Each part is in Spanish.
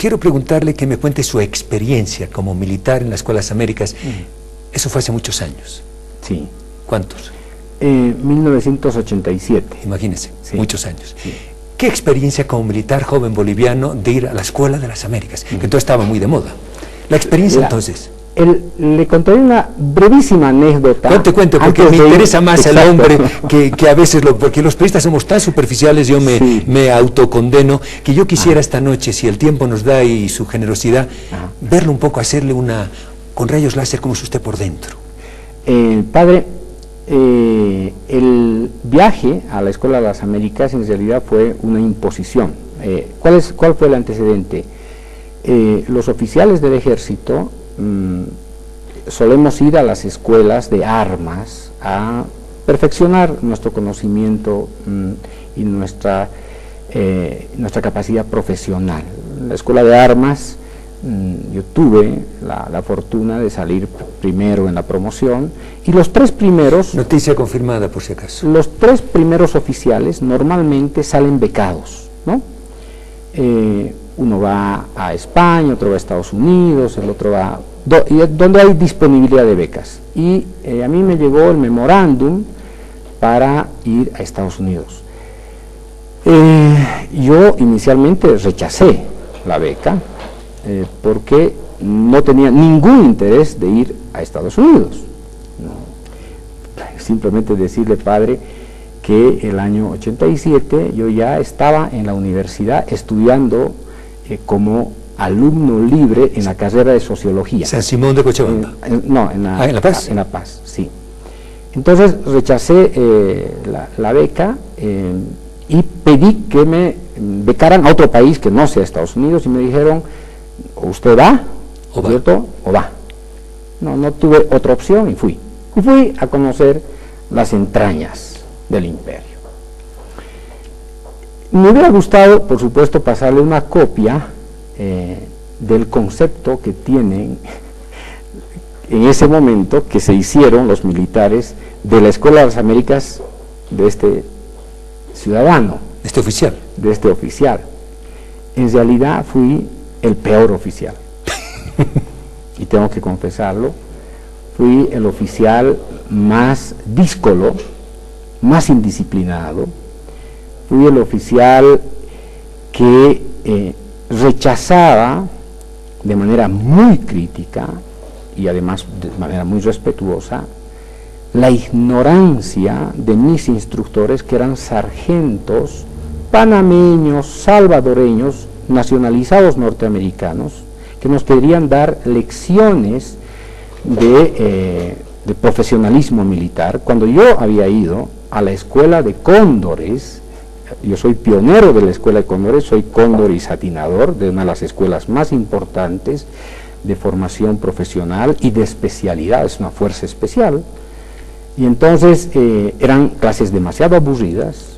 quiero preguntarle que me cuente su experiencia como militar en la Escuela de las Américas. Eso fue hace muchos años. Sí. ¿Cuántos? 1987. Imagínese, sí, muchos años. Sí. ¿Qué experiencia como militar joven boliviano de ir a la Escuela de las Américas? Que entonces estaba muy de moda. La experiencia entonces. Le contaré una brevísima anécdota. Cuente, porque me interesa más el hombre que a veces, porque los periodistas somos tan superficiales, yo me autocondeno, que yo quisiera esta noche, si el tiempo nos da y su generosidad, verlo un poco, hacerle con rayos láser, como es usted por dentro. Padre, el viaje a la Escuela de las Américas en realidad fue una imposición. ¿Cuál fue el antecedente? Los oficiales del ejército solemos ir a las escuelas de armas a perfeccionar nuestro conocimiento y nuestra capacidad profesional. La escuela de armas, yo tuve la fortuna de salir primero en la promoción, y los 3 primeros... Noticia confirmada, por si acaso. Los 3 primeros oficiales normalmente salen becados, ¿no? Uno va a España, otro va a Estados Unidos, el otro va... donde hay disponibilidad de becas. Y a mí me llegó el memorándum para ir a Estados Unidos. Yo inicialmente rechacé la beca porque no tenía ningún interés de ir a Estados Unidos. No. Simplemente decirle, padre, que el año 87 yo ya estaba en la universidad estudiando como alumno libre en la carrera de Sociología. San Simón de Cochabamba. No, en La Paz. En La Paz, sí. Entonces rechacé la beca y pedí que me becaran a otro país que no sea Estados Unidos, y me dijeron, usted va, ¿cierto? O va. No tuve otra opción y fui. Y fui a conocer las entrañas del imperio. Me hubiera gustado, por supuesto, pasarle una copia del concepto que tienen en ese momento, que se hicieron los militares de la Escuela de las Américas, de este ciudadano. De este oficial. De este oficial. En realidad fui el peor oficial. Y tengo que confesarlo. Fui el oficial más díscolo, más indisciplinado. Fui el oficial que rechazaba de manera muy crítica y además de manera muy respetuosa la ignorancia de mis instructores, que eran sargentos panameños, salvadoreños, nacionalizados norteamericanos, que nos querían dar lecciones de profesionalismo militar, cuando yo había ido a la escuela de cóndores. Yo soy pionero de la escuela de cóndores, soy cóndor y satinador de una de las escuelas más importantes de formación profesional y de especialidad, es una fuerza especial. Y entonces eran clases demasiado aburridas,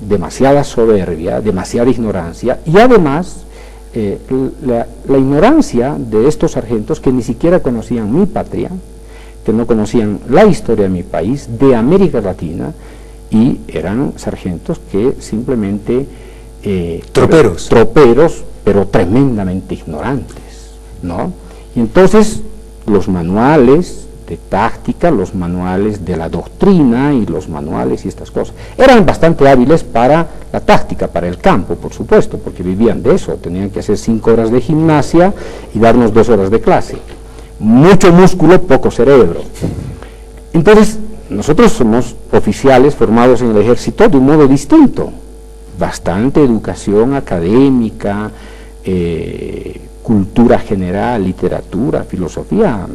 demasiada soberbia, demasiada ignorancia, y además la ignorancia de estos sargentos que ni siquiera conocían mi patria, que no conocían la historia de mi país, de América Latina, y eran sargentos que simplemente... troperos, pero tremendamente ignorantes, ¿no? Y entonces los manuales de táctica, los manuales de la doctrina y los manuales y estas cosas eran bastante hábiles para la táctica, para el campo, por supuesto, porque vivían de eso. Tenían que hacer 5 horas de gimnasia y darnos 2 horas de clase. Mucho músculo, poco cerebro. Entonces, nosotros somos oficiales formados en el ejército de un modo distinto. Bastante educación académica, cultura general, literatura, filosofía.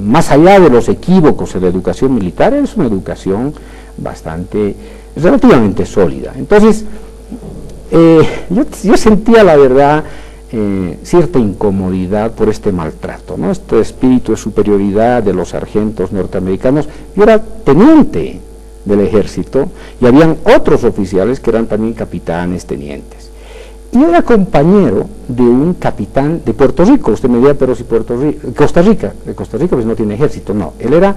Más allá de los equívocos en la educación militar, es una educación relativamente sólida. Entonces, yo sentía, la verdad, cierta incomodidad por este maltrato, ¿no? Este espíritu de superioridad de los sargentos norteamericanos. Yo era teniente del ejército y habían otros oficiales que eran también capitanes, tenientes. Y yo era compañero de un capitán de Puerto Rico. Usted me dirá, pero si Costa Rica pues no tiene ejército. No, él era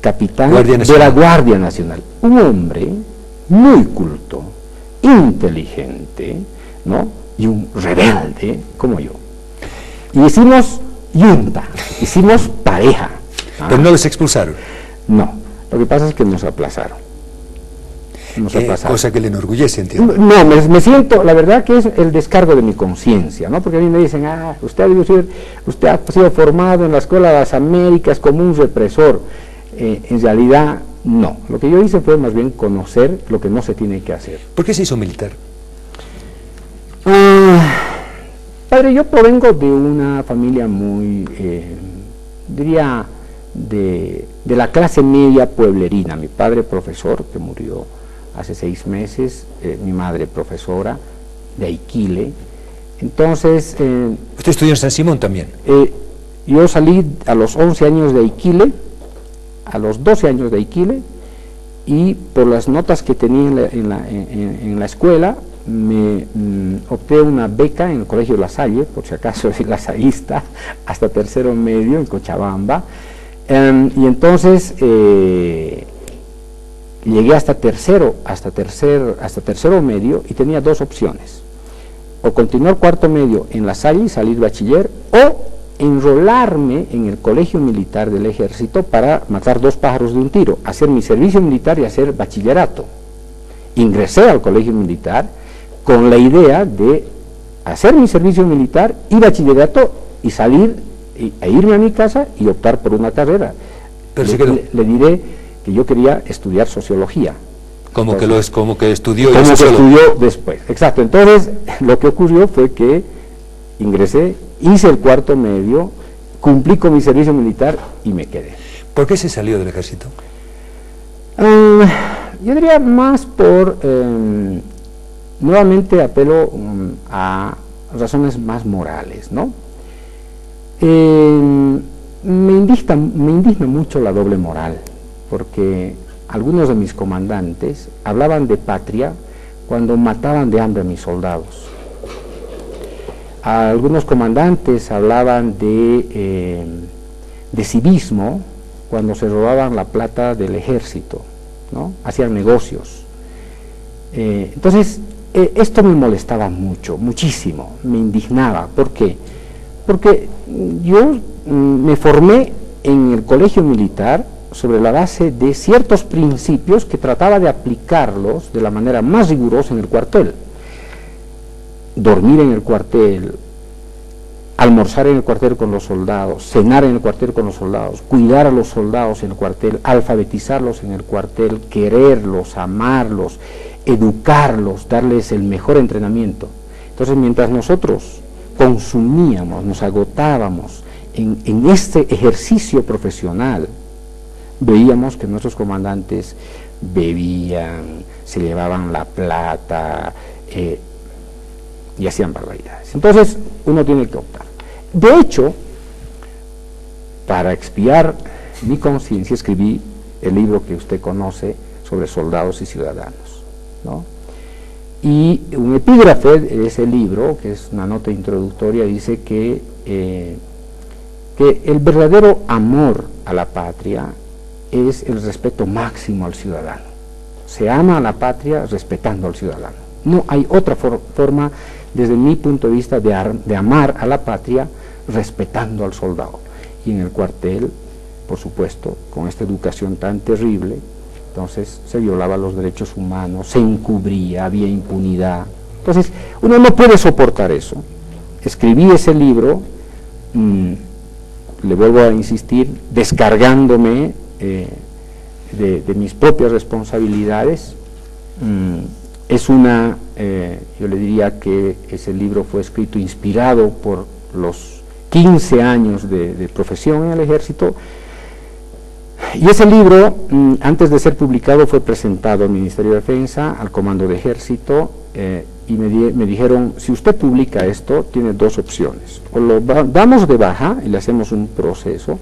capitán de la Guardia Nacional. Un hombre muy culto, inteligente, ¿no? Y un rebelde como yo. Y hicimos yunta, hicimos pareja. Pero no los expulsaron. No, lo que pasa es que nos aplazaron. Cosa que le enorgullece, entiendo. No, me siento, la verdad que es el descargo de mi conciencia, ¿no? Porque a mí me dicen, usted ha sido formado en la Escuela de las Américas como un represor. En realidad, no. Lo que yo hice fue más bien conocer lo que no se tiene que hacer. ¿Por qué se hizo militar? Padre, yo provengo de una familia muy, diría, de la clase media pueblerina. Mi padre profesor, que murió hace 6 meses, mi madre profesora de Aiquile. Entonces... ¿Usted estudió en San Simón también? Yo salí a los 11 años de Aiquile, a los 12 años de Aiquile, y por las notas que tenía en la escuela, me opté una beca en el Colegio La Salle, por si acaso soy lasallista, hasta tercero medio en Cochabamba, y entonces llegué hasta tercero medio y tenía 2 opciones: o continuar cuarto medio en La Salle y salir bachiller, o enrolarme en el colegio militar del ejército para matar 2 pájaros de un tiro, hacer mi servicio militar y hacer bachillerato. Ingresé al colegio militar con la idea de hacer mi servicio militar y bachillerato y salir e irme a mi casa y optar por una carrera. Pero le diré que yo quería estudiar sociología. Como que estudió después, exacto. Entonces, lo que ocurrió fue que ingresé, hice el cuarto medio, cumplí con mi servicio militar y me quedé. ¿Por qué se salió del ejército? Yo diría más por, nuevamente apelo a razones más morales, ¿no? Me indigna mucho la doble moral, porque algunos de mis comandantes hablaban de patria cuando mataban de hambre a mis soldados. Algunos comandantes hablaban de civismo cuando se robaban la plata del ejército, ¿no? Hacían negocios. Entonces, esto me molestaba mucho, muchísimo, me indignaba. ¿Por qué? Porque yo me formé en el colegio militar sobre la base de ciertos principios que trataba de aplicarlos de la manera más rigurosa en el cuartel. Dormir en el cuartel, almorzar en el cuartel con los soldados, cenar en el cuartel con los soldados, cuidar a los soldados en el cuartel, alfabetizarlos en el cuartel, quererlos, amarlos, educarlos, darles el mejor entrenamiento. Entonces, mientras nosotros consumíamos, nos agotábamos en este ejercicio profesional, veíamos que nuestros comandantes bebían, se llevaban la plata y hacían barbaridades. Entonces, uno tiene que optar. De hecho, para expiar mi conciencia, escribí el libro que usted conoce sobre soldados y ciudadanos, ¿no? Y un epígrafe de ese libro, que es una nota introductoria, dice que el verdadero amor a la patria es el respeto máximo al ciudadano. Se ama a la patria respetando al ciudadano. No hay otra forma, desde mi punto de vista, de amar a la patria respetando al soldado. Y en el cuartel, por supuesto, con esta educación tan terrible, entonces se violaban los derechos humanos, se encubría, había impunidad. Entonces, uno no puede soportar eso. Escribí ese libro, le vuelvo a insistir, descargándome de mis propias responsabilidades. Yo le diría que ese libro fue escrito inspirado por los 15 años de profesión en el ejército, y ese libro, antes de ser publicado, fue presentado al Ministerio de Defensa, al Comando de Ejército, y me dijeron, si usted publica esto, tiene 2 opciones: o lo damos de baja y le hacemos un proceso,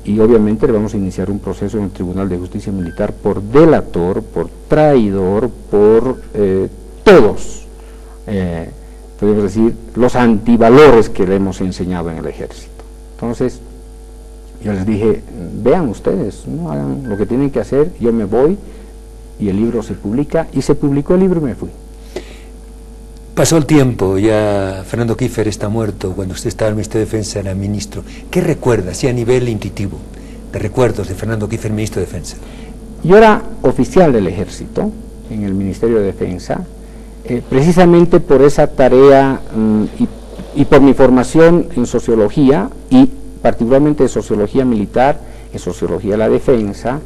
y obviamente le vamos a iniciar un proceso en el Tribunal de Justicia Militar por delator, por traidor, por todos, podemos decir, los antivalores que le hemos enseñado en el ejército. Entonces, yo les dije, vean ustedes, ¿no? Hagan lo que tienen que hacer, yo me voy, y el libro se publica, y se publicó el libro y me fui. Pasó el tiempo, ya Fernando Kiefer está muerto, cuando usted estaba en el Ministerio de Defensa era ministro. ¿Qué recuerda, así a nivel intuitivo, de recuerdos de Fernando Kiefer, ministro de Defensa? Yo era oficial del Ejército en el Ministerio de Defensa, precisamente por esa tarea y por mi formación en sociología y particularmente en sociología militar, en sociología de la defensa,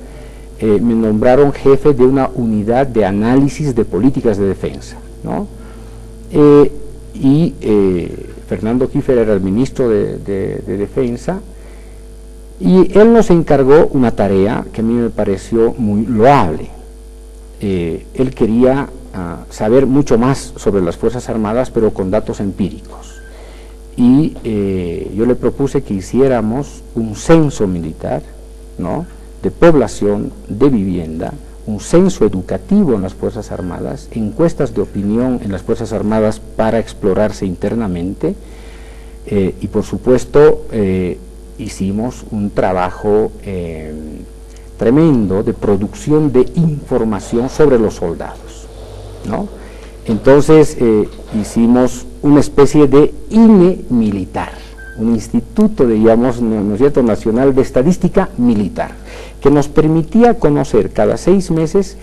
me nombraron jefe de una unidad de análisis de políticas de defensa, ¿no? Fernando Kiefer era el ministro de Defensa, y él nos encargó una tarea que a mí me pareció muy loable. Él quería saber mucho más sobre las Fuerzas Armadas, pero con datos empíricos. Y yo le propuse que hiciéramos un censo militar, ¿no?, de población, de vivienda, un censo educativo en las Fuerzas Armadas, encuestas de opinión en las Fuerzas Armadas para explorarse internamente, y por supuesto hicimos un trabajo tremendo de producción de información sobre los soldados, ¿no? Entonces hicimos una especie de INE militar, un instituto, digamos, ¿no es cierto?, nacional de estadística militar, que nos permitía conocer cada 6 meses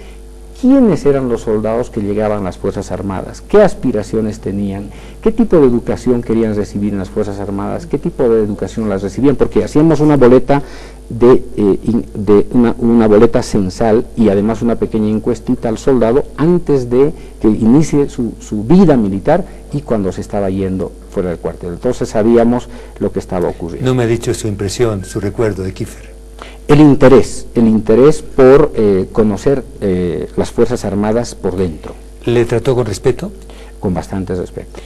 quiénes eran los soldados que llegaban a las Fuerzas Armadas, qué aspiraciones tenían, qué tipo de educación querían recibir en las Fuerzas Armadas, qué tipo de educación las recibían, porque hacíamos una boleta una boleta censal y además una pequeña encuestita al soldado antes de que inicie su vida militar y cuando se estaba yendo fuera del cuartel. Entonces sabíamos lo que estaba ocurriendo. No me ha dicho su impresión, su recuerdo de Kiefer. El interés por conocer las Fuerzas Armadas por dentro. ¿Le trató con respeto? Con bastante respeto.